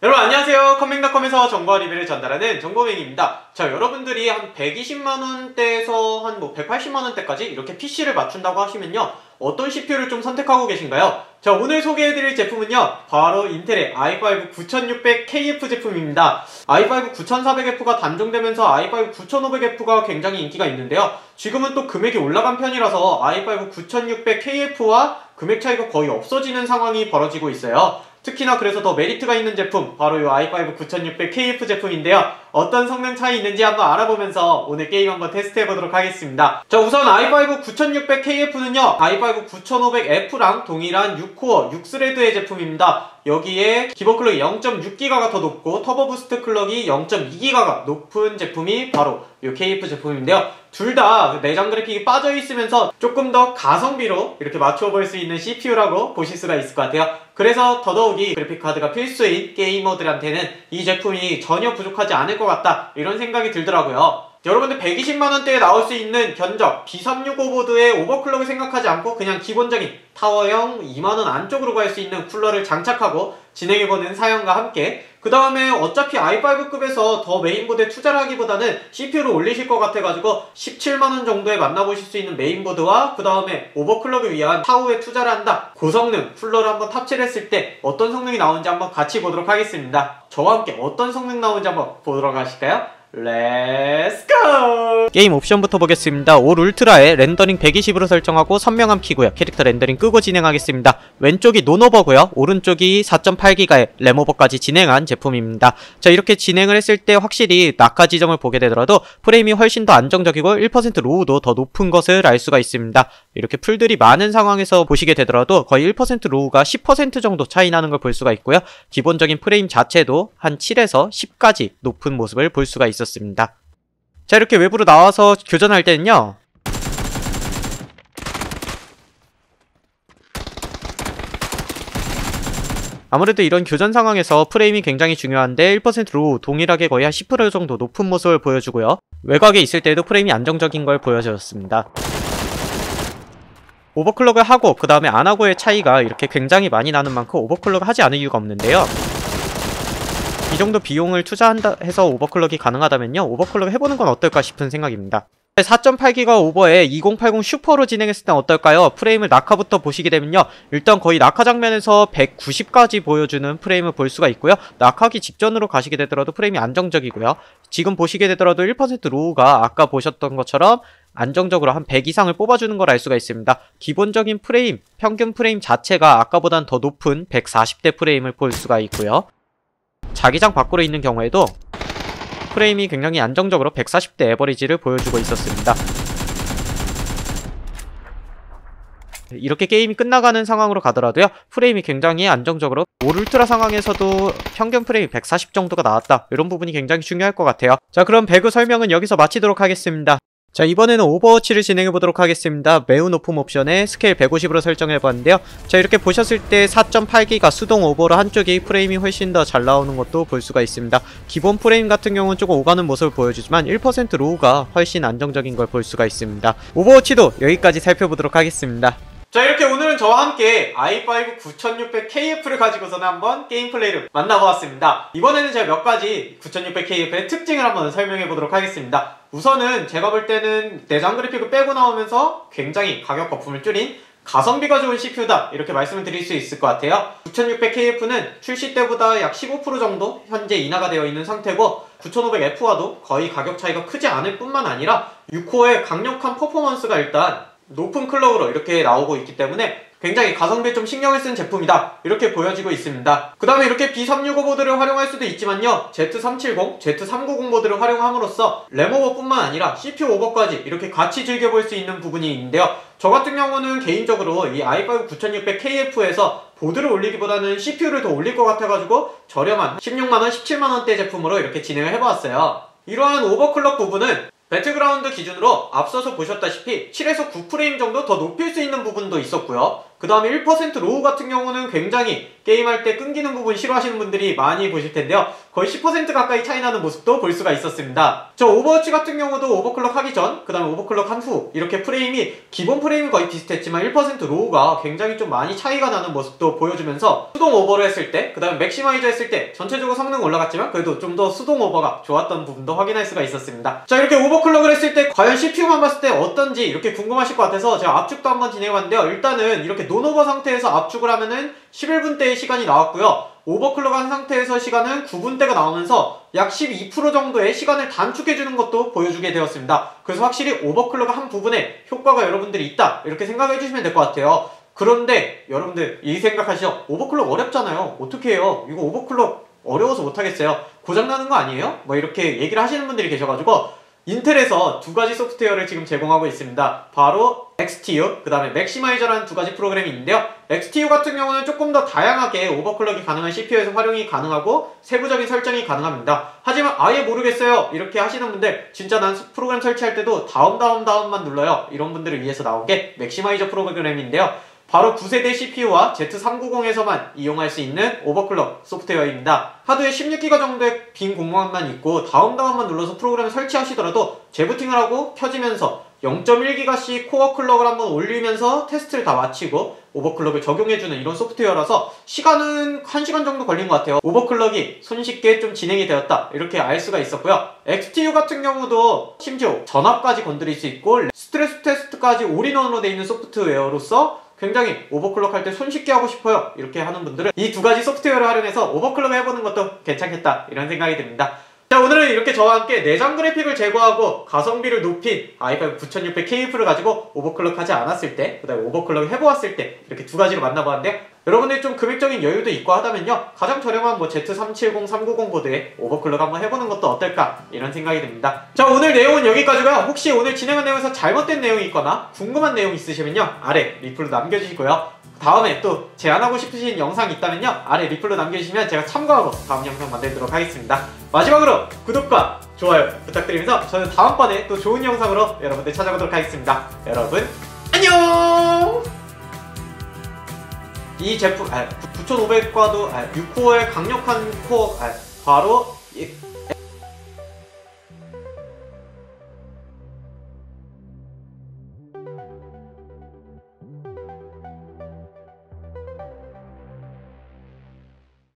여러분 안녕하세요. 컴맹닷컴에서 정보와 리뷰를 전달하는 정보맹입니다. 자, 여러분들이 한 120만원대에서 한 180만원대까지 이렇게 PC를 맞춘다고 하시면요, 어떤 CPU를 좀 선택하고 계신가요? 자, 오늘 소개해드릴 제품은요, 바로 인텔의 i5 9600KF 제품입니다. i5 9400F가 단종되면서 i5 9500F가 굉장히 인기가 있는데요, 지금은 또 금액이 올라간 편이라서 i5 9600KF와 금액 차이가 거의 없어지는 상황이 벌어지고 있어요. 특히나 그래서 더 메리트가 있는 제품, 바로 이 i5 9600KF 제품인데요, 어떤 성능 차이 있는지 한번 알아보면서 오늘 게임 한번 테스트해보도록 하겠습니다. 자, 우선 i5 9600KF는요 i5 9500F랑 동일한 6코어 6스레드의 제품입니다. 여기에 기본 클럭이 0.6GHz가 더 높고 터보 부스트 클럭이 0.2GHz가 높은 제품이 바로 이 KF 제품인데요, 둘 다 내장 그래픽이 빠져 있으면서 조금 더 가성비로 이렇게 맞춰 볼 수 있는 CPU라고 보실 수가 있을 것 같아요. 그래서 더더욱이 그래픽카드가 필수인 게이머들한테는 이 제품이 전혀 부족하지 않을 것 같다, 이런 생각이 들더라고요. 여러분들 120만원대에 나올 수 있는 견적 B365 보드의 오버클럭을 생각하지 않고 그냥 기본적인 타워형 2만원 안쪽으로 갈 수 있는 쿨러를 장착하고 진행해보는 사양과 함께, 그 다음에 어차피 i5급에서 더 메인보드에 투자를 하기보다는 CPU를 올리실 것 같아가지고 17만원 정도에 만나보실 수 있는 메인보드와 그 다음에 오버클럭을 위한 타우에 투자를 한다, 고성능 쿨러를 한번 탑재를 했을 때 어떤 성능이 나오는지 한번 같이 보도록 하겠습니다. 저와 함께 어떤 성능 나오는지 한번 보도록 하실까요? 렛츠고! 게임 옵션부터 보겠습니다. 올 울트라에 렌더링 120으로 설정하고 선명함 키고요, 캐릭터 렌더링 끄고 진행하겠습니다. 왼쪽이 논오버고요, 오른쪽이 4.8GHz의 램오버까지 진행한 제품입니다. 자, 이렇게 진행을 했을 때 확실히 낙하 지점을 보게 되더라도 프레임이 훨씬 더 안정적이고 1% 로우도 더 높은 것을 알 수가 있습니다. 이렇게 풀들이 많은 상황에서 보시게 되더라도 거의 1% 로우가 10% 정도 차이 나는 걸 볼 수가 있고요, 기본적인 프레임 자체도 한 7에서 10까지 높은 모습을 볼 수가 있었습니다. 자, 이렇게 외부로 나와서 교전할 때는요, 아무래도 이런 교전 상황에서 프레임이 굉장히 중요한데 1% 로우 동일하게 거의 한 10% 정도 높은 모습을 보여주고요, 외곽에 있을 때도 프레임이 안정적인 걸 보여줬습니다. 오버클럭을 하고 그 다음에 안하고의 차이가 이렇게 굉장히 많이 나는 만큼 오버클럭을 하지 않을 이유가 없는데요, 이 정도 비용을 투자한다 해서 오버클럭이 가능하다면요, 오버클럭 해보는 건 어떨까 싶은 생각입니다. 4.8GHz 오버에 2080 슈퍼로 진행했을 땐 어떨까요? 프레임을 낙하부터 보시게 되면요, 일단 거의 낙하 장면에서 190까지 보여주는 프레임을 볼 수가 있고요, 낙하기 직전으로 가시게 되더라도 프레임이 안정적이고요, 지금 보시게 되더라도 1% 로우가 아까 보셨던 것처럼 안정적으로 한 100 이상을 뽑아주는 걸 알 수가 있습니다. 기본적인 프레임, 평균 프레임 자체가 아까보단 더 높은 140대 프레임을 볼 수가 있고요, 자기장 밖으로 있는 경우에도 프레임이 굉장히 안정적으로 140대 에버리지를 보여주고 있었습니다. 이렇게 게임이 끝나가는 상황으로 가더라도요, 프레임이 굉장히 안정적으로 올 울트라 상황에서도 평균 프레임 140 정도가 나왔다, 이런 부분이 굉장히 중요할 것 같아요. 자, 그럼 배그 설명은 여기서 마치도록 하겠습니다. 자, 이번에는 오버워치를 진행해보도록 하겠습니다. 매우 높은 옵션에 스케일 150으로 설정해봤는데요, 자, 이렇게 보셨을 때 4.8GHz 수동 오버로 한쪽이 프레임이 훨씬 더 잘 나오는 것도 볼 수가 있습니다. 기본 프레임 같은 경우는 조금 오가는 모습을 보여주지만 1% 로우가 훨씬 안정적인 걸 볼 수가 있습니다. 오버워치도 여기까지 살펴보도록 하겠습니다. 자, 이렇게 오늘은 저와 함께 i5 9600KF를 가지고서는 한번 게임 플레이를 만나보았습니다. 이번에는 제가 몇 가지 9600KF의 특징을 한번 설명해보도록 하겠습니다. 우선은 제가 볼 때는 내장 그래픽을 빼고 나오면서 굉장히 가격 거품을 줄인 가성비가 좋은 CPU다, 이렇게 말씀을 드릴 수 있을 것 같아요. 9600KF는 출시 때보다 약 15% 정도 현재 인하가 되어 있는 상태고, 9500F와도 거의 가격 차이가 크지 않을 뿐만 아니라 6코어의 강력한 퍼포먼스가 일단 높은 클럭으로 이렇게 나오고 있기 때문에 굉장히 가성비에 좀 신경을 쓴 제품이다, 이렇게 보여지고 있습니다. 그 다음에 이렇게 B365 보드를 활용할 수도 있지만요, Z370, Z390 보드를 활용함으로써 램오버 뿐만 아니라 CPU 오버까지 이렇게 같이 즐겨볼 수 있는 부분이 있는데요, 저 같은 경우는 개인적으로 이 i5 9600KF에서 보드를 올리기보다는 CPU를 더 올릴 것 같아가지고 저렴한 16만원, 17만원대 제품으로 이렇게 진행을 해보았어요. 이러한 오버클럭 부분은 배틀그라운드 기준으로 앞서서 보셨다시피 7에서 9프레임 정도 더 높일 수 있는 부분도 있었고요, 그 다음에 1% 로우 같은 경우는 굉장히 게임할 때 끊기는 부분 싫어하시는 분들이 많이 보실 텐데요. 거의 10% 가까이 차이 나는 모습도 볼 수가 있었습니다. 저 오버워치 같은 경우도 오버클럭 하기 전, 그 다음에 오버클럭 한 후 이렇게 프레임이 기본 프레임은 거의 비슷했지만 1% 로우가 굉장히 좀 많이 차이가 나는 모습도 보여주면서 수동 오버를 했을 때, 그 다음에 맥시마이저 했을 때 전체적으로 성능 올라갔지만 그래도 좀 더 수동 오버가 좋았던 부분도 확인할 수가 있었습니다. 자, 이렇게 오버클럭을 했을 때 과연 CPU만 봤을 때 어떤지 이렇게 궁금하실 것 같아서 제가 압축도 한번 진행해봤는데요. 일단은 이렇게 논오버 상태에서 압축을 하면은 11분대의 시간이 나왔고요. 오버클럭 한 상태에서 시간은 9분대가 나오면서 약 12% 정도의 시간을 단축해주는 것도 보여주게 되었습니다. 그래서 확실히 오버클럭 한 부분에 효과가 여러분들이 있다 이렇게 생각해주시면 될 것 같아요. 그런데 여러분들 이 생각하시죠? 오버클럭 어렵잖아요. 어떻게 해요? 이거 오버클럭 어려워서 못하겠어요. 고장나는 거 아니에요? 뭐 이렇게 얘기를 하시는 분들이 계셔가지고 인텔에서 두 가지 소프트웨어를 지금 제공하고 있습니다. 바로 XTU, 그 다음에 맥시마이저라는 두 가지 프로그램이 있는데요. XTU 같은 경우는 조금 더 다양하게 오버클럭이 가능한 CPU에서 활용이 가능하고 세부적인 설정이 가능합니다. 하지만 아예 모르겠어요 이렇게 하시는 분들, 진짜 난 프로그램 설치할 때도 다음만 눌러요 이런 분들을 위해서 나온 게 맥시마이저 프로그램인데요. 바로 9세대 CPU와 Z390에서만 이용할 수 있는 오버클럭 소프트웨어입니다. 하드에 16기가 정도의 빈 공간만 있고 다음만 눌러서 프로그램을 설치하시더라도 재부팅을 하고 켜지면서 0.1기가씩 코어 클럭을 한번 올리면서 테스트를 다 마치고 오버클럭을 적용해주는 이런 소프트웨어라서 시간은 1시간 정도 걸린 것 같아요. 오버클럭이 손쉽게 좀 진행이 되었다 이렇게 알 수가 있었고요. XTU 같은 경우도 심지어 전압까지 건드릴 수 있고 스트레스 테스트까지 올인원으로 되어 있는 소프트웨어로서 굉장히 오버클럭 할 때 손쉽게 하고 싶어요 이렇게 하는 분들은 이 두 가지 소프트웨어를 활용해서 오버클럭 해보는 것도 괜찮겠다 이런 생각이 듭니다. 자, 오늘은 이렇게 저와 함께 내장 그래픽을 제거하고 가성비를 높인 i5 9600K를 가지고 오버클럭 하지 않았을 때, 그 다음에 오버클럭 해보았을 때 이렇게 두 가지로 만나보았는데요. 여러분들이 좀 금액적인 여유도 있고 하다면요, 가장 저렴한 뭐 Z370, 390 보드에 오버클럭 한번 해보는 것도 어떨까 이런 생각이 듭니다. 자, 오늘 내용은 여기까지고요. 혹시 오늘 진행한 내용에서 잘못된 내용이 있거나 궁금한 내용 있으시면요, 아래 리플로 남겨주시고요. 다음에 또 제안하고 싶으신 영상이 있다면요, 아래 리플로 남겨주시면 제가 참고하고 다음 영상 만들도록 하겠습니다. 마지막으로 구독과 좋아요 부탁드리면서 저는 다음번에 또 좋은 영상으로 여러분들 찾아오도록 하겠습니다. 여러분 안녕! 이 제품 9500과도 6코어의 강력한 코어 바로